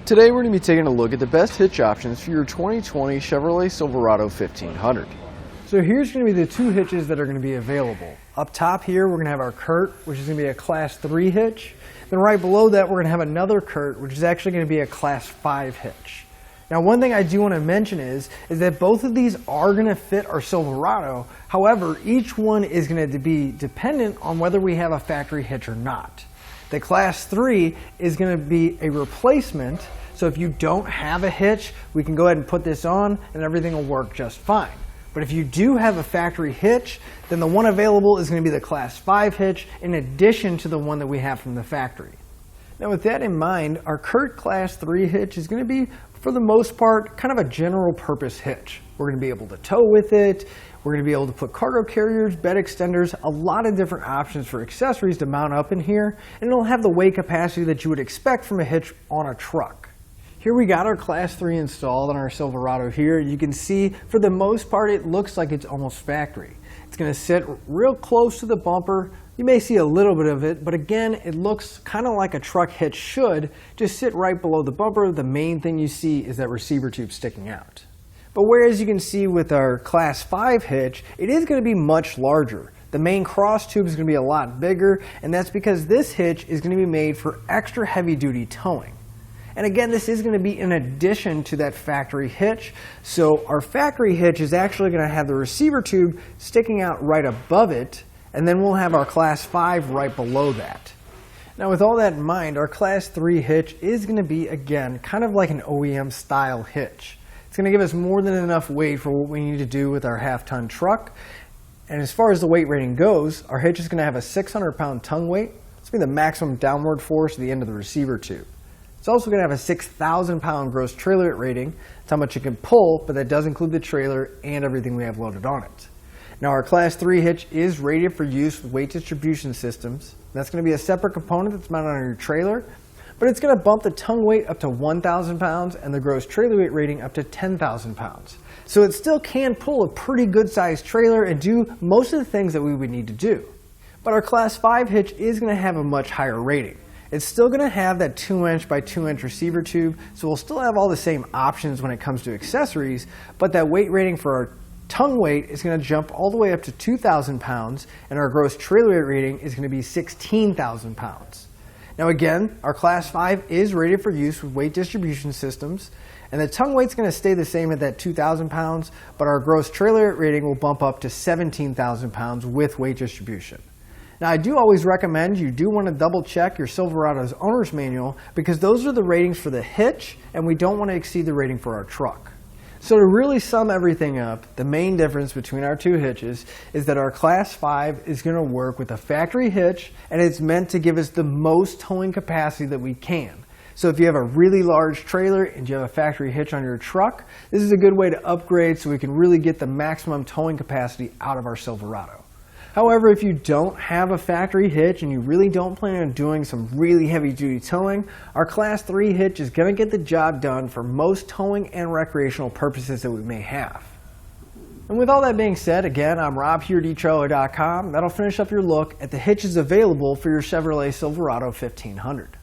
Today we're going to be taking a look at the best hitch options for your 2020 Chevrolet Silverado 1500. So here's going to be the two hitches that are going to be available. Up top here we're going to have our Curt, which is going to be a Class 3 hitch. Then right below that we're going to have another Curt, which is actually going to be a Class 5 hitch. Now one thing I do want to mention is that both of these are going to fit our Silverado. However, each one is going to be dependent on whether we have a factory hitch or not. The Class 3 is going to be a replacement, so if you don't have a hitch, we can go ahead and put this on and everything will work just fine. But if you do have a factory hitch, then the one available is going to be the Class 5 hitch in addition to the one that we have from the factory. Now with that in mind, our Curt Class 3 hitch is going to be, for the most part, kind of a general purpose hitch. We're going to be able to tow with it. We're going to be able to put cargo carriers, bed extenders, a lot of different options for accessories to mount up in here, and it'll have the weight capacity that you would expect from a hitch on a truck. Here we got our Class 3 installed on our Silverado here. You can see, for the most part, it looks like it's almost factory. It's going to sit real close to the bumper. You may see a little bit of it, but again, it looks kind of like a truck hitch should, just sit right below the bumper. The main thing you see is that receiver tube sticking out. But whereas you can see with our Class 5 hitch, it is going to be much larger. The main cross tube is going to be a lot bigger, and that's because this hitch is going to be made for extra heavy-duty towing. And again, this is going to be in addition to that factory hitch. So our factory hitch is actually going to have the receiver tube sticking out right above it, and then we'll have our Class 5 right below that. Now with all that in mind, our Class 3 hitch is going to be, again, kind of like an OEM style hitch. It's going to give us more than enough weight for what we need to do with our half-ton truck. And as far as the weight rating goes, our hitch is going to have a 600-pound tongue weight. It's going to be the maximum downward force at the end of the receiver tube. It's also going to have a 6,000-pound gross trailer weight rating. That's how much you can pull, but that does include the trailer and everything we have loaded on it. Now our Class 3 hitch is rated for use with weight distribution systems. That's going to be a separate component that's mounted on your trailer, but it's going to bump the tongue weight up to 1,000 pounds and the gross trailer weight rating up to 10,000 pounds. So it still can pull a pretty good sized trailer and do most of the things that we would need to do. But our Class 5 hitch is going to have a much higher rating. It's still going to have that 2-inch by 2-inch receiver tube, so we'll still have all the same options when it comes to accessories, but that weight rating for our tongue weight is going to jump all the way up to 2,000 pounds, and our gross trailer weight rating is going to be 16,000 pounds. Now again, our Class 5 is rated for use with weight distribution systems, and the tongue weight's going to stay the same at that 2,000 pounds, but our gross trailer weight rating will bump up to 17,000 pounds with weight distribution. Now I do always recommend you do want to double check your Silverado's owner's manual, because those are the ratings for the hitch, and we don't want to exceed the rating for our truck. So to really sum everything up, the main difference between our two hitches is that our Class 5 is going to work with a factory hitch, and it's meant to give us the most towing capacity that we can. So if you have a really large trailer and you have a factory hitch on your truck, this is a good way to upgrade so we can really get the maximum towing capacity out of our Silverado. However, if you don't have a factory hitch and you really don't plan on doing some really heavy-duty towing, our Class 3 hitch is going to get the job done for most towing and recreational purposes that we may have. And with all that being said, again, I'm Rob here at etrailer.com. That'll finish up your look at the hitches available for your Chevrolet Silverado 1500.